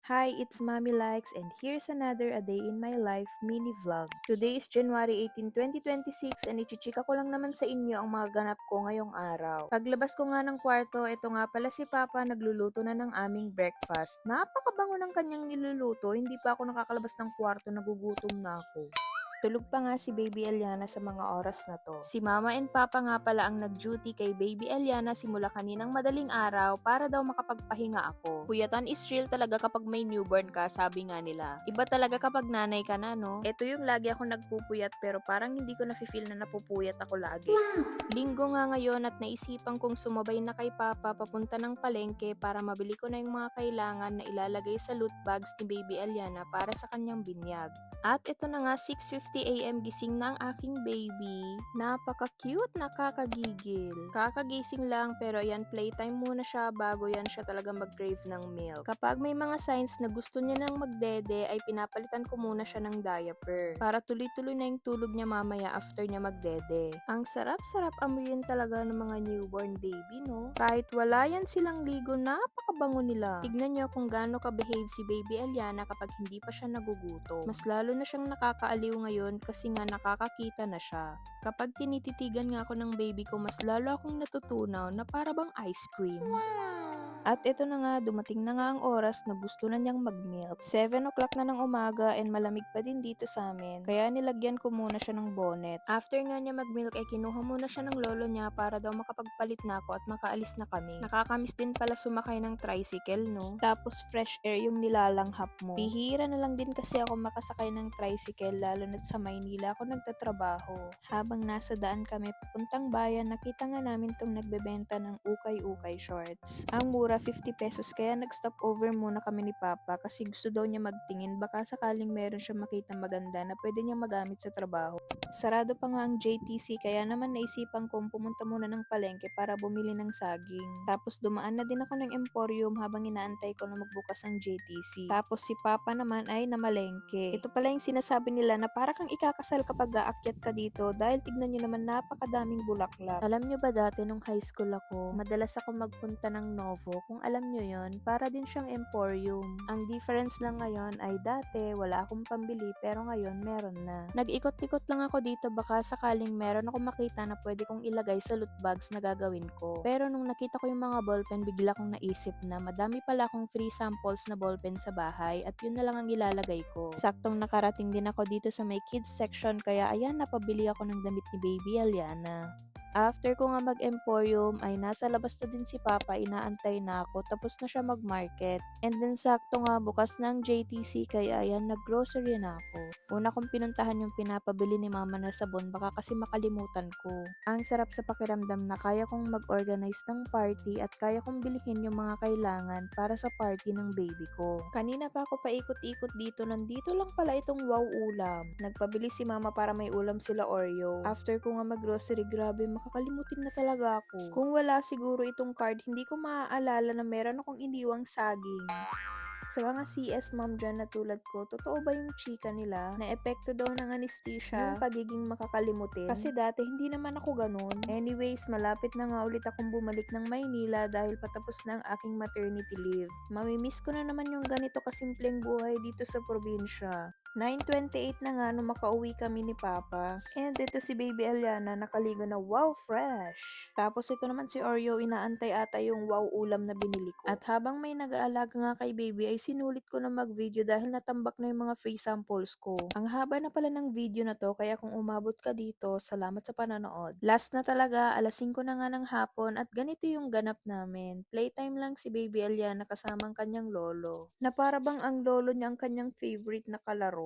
Hi, it's Mommy Likes and here's another A Day in My Life mini vlog. Today is January 18, 2026 and ichichika ko lang naman sa inyo ang mga ganap ko ngayong araw. Paglabas ko nga ng kwarto, ito nga pala si Papa nagluluto na ng aming breakfast. Napakabango ng kanyang niluluto, hindi pa ako nakakalabas ng kwarto, nagugutom na ako. Tulog pa nga si Baby Eliana sa mga oras na to. Si Mama and Papa nga pala ang nag-duty kay Baby Eliana simula kaninang madaling araw para daw makapagpahinga ako. Puyatan is real talaga kapag may newborn ka, sabi nga nila. Iba talaga kapag nanay ka na, no? Ito yung lagi ako nagpupuyat pero parang hindi ko na-feel na napupuyat ako lagi. Linggo nga ngayon at naisipan kong sumabay na kay Papa papunta ng palengke para mabili ko na yung mga kailangan na ilalagay sa loot bags ni Baby Eliana para sa kanyang binyag. At ito na nga, 6:50 AM gising na ang aking baby. Napaka-cute, nakakagigil. Kakagising lang pero ayan, playtime muna siya bago yan siya talaga mag-crave ng milk. Kapag may mga signs na gusto niya nang magdede ay pinapalitan ko muna siya ng diaper para tuloy-tuloy na yung tulog niya mamaya after niya magdede. Ang sarap-sarap amuyin talaga ng mga newborn baby, no? Kahit wala yan silang ligo, napakabango nila. Tignan niyo kung gaano ka-behave si Baby Eliana kapag hindi pa siya nagugutom. Mas lalo na siyang nakakaaliw ngayon kasi nga nakakakita na siya. Kapag tinititigan nga ako ng baby ko, mas lalo akong natutunaw na para bang ice cream. At ito na nga, dumating na nga ang oras na gusto na niyang mag-milk. 7 o'clock na ng umaga and malamig pa din dito sa amin. Kaya nilagyan ko muna siya ng bonnet. After nga niya mag-milk ay kinuha muna siya ng lolo niya para daw makapagpalit na ako at makaalis na kami. Nakakamiss din pala sumakay ng tricycle, no? Tapos fresh air yung nilalanghap mo. Bihira na lang din kasi ako makasakay ng tricycle lalo na't sa Maynila ako nagtatrabaho. Habang nasa daan kami papuntang bayan, nakita nga namin tong nagbebenta ng ukay-ukay shorts. Ang mura 50 pesos kaya nag-stop over muna kami ni Papa kasi gusto daw niya magtingin baka sakaling meron siya makita maganda na pwede niya magamit sa trabaho. Sarado pa nga ang JTC kaya naman naisipan kong pumunta muna ng palengke para bumili ng saging. Tapos dumaan na din ako ng Emporium habang inaantay ko na magbukas ang JTC. Tapos si Papa naman ay namalengke. Ito pala yung sinasabi nila na para kang ikakasal kapag aakyat ka dito dahil tignan nyo naman napakadaming bulaklak. Alam nyo ba dati nung high school ako, madalas ako magpunta ng Novo. Kung alam nyo yon, para din siyang Emporium. Ang difference lang ngayon ay dati wala akong pambili pero ngayon meron na. Nag-ikot-ikot lang ako dito baka sakaling meron ako makita na pwede kong ilagay sa loot bags na gagawin ko. Pero nung nakita ko yung mga ballpen, bigla kong naisip na madami pala akong free samples na ballpen sa bahay at yun na lang ang ilalagay ko. Saktong nakarating din ako dito sa may kids section kaya ayan, napabili ako ng damit ni Baby Eliana. After ko nga mag-Emporium ay nasa labas na din si Papa, inaantay na ako tapos na siya mag-market. And then sakto nga bukas na ang JTC kaya ayan, nag-grocery na ako. Una kong pinuntahan yung pinapabili ni Mama na sabon baka kasi makalimutan ko. Ang sarap sa pakiramdam na kaya kong mag-organize ng party at kaya kong bilhin yung mga kailangan para sa party ng baby ko. Kanina pa ako paikot-ikot dito, nandito lang pala itong wow ulam. Nagpabili si Mama para may ulam sila Oreo. After ko nga mag-grocery, grabe makakalimutin na talaga ako. Kung wala siguro itong card, hindi ko maaalala na meron akong iniwang saging. Sa mga CS mom dyan na tulad ko, totoo ba yung chika nila na epekto daw ng anesthesia yung pagiging makakalimutin? Kasi dati hindi naman ako ganun. Anyways, malapit na nga ulit akong bumalik ng Maynila dahil patapos na ang aking maternity leave. Mamimiss ko na naman yung ganito kasimpleng buhay dito sa probinsya. 9:28 na nga nung makauwi kami ni Papa. And ito si Baby Eliana nakaligo na wow fresh. Tapos ito naman si Oreo, inaantay ata yung wow ulam na binili ko. At habang may nag-aalaga nga kay baby ay sinulit ko na mag-video dahil natambak na yung mga free samples ko. Ang haba na pala ng video na to kaya kung umabot ka dito, salamat sa panonood. Last na talaga, alas 5 na nga ng hapon at ganito yung ganap namin. Playtime lang si Baby Eliana kasamang kanyang lolo. Na para bang ang lolo niya ang kanyang favorite na kalaro.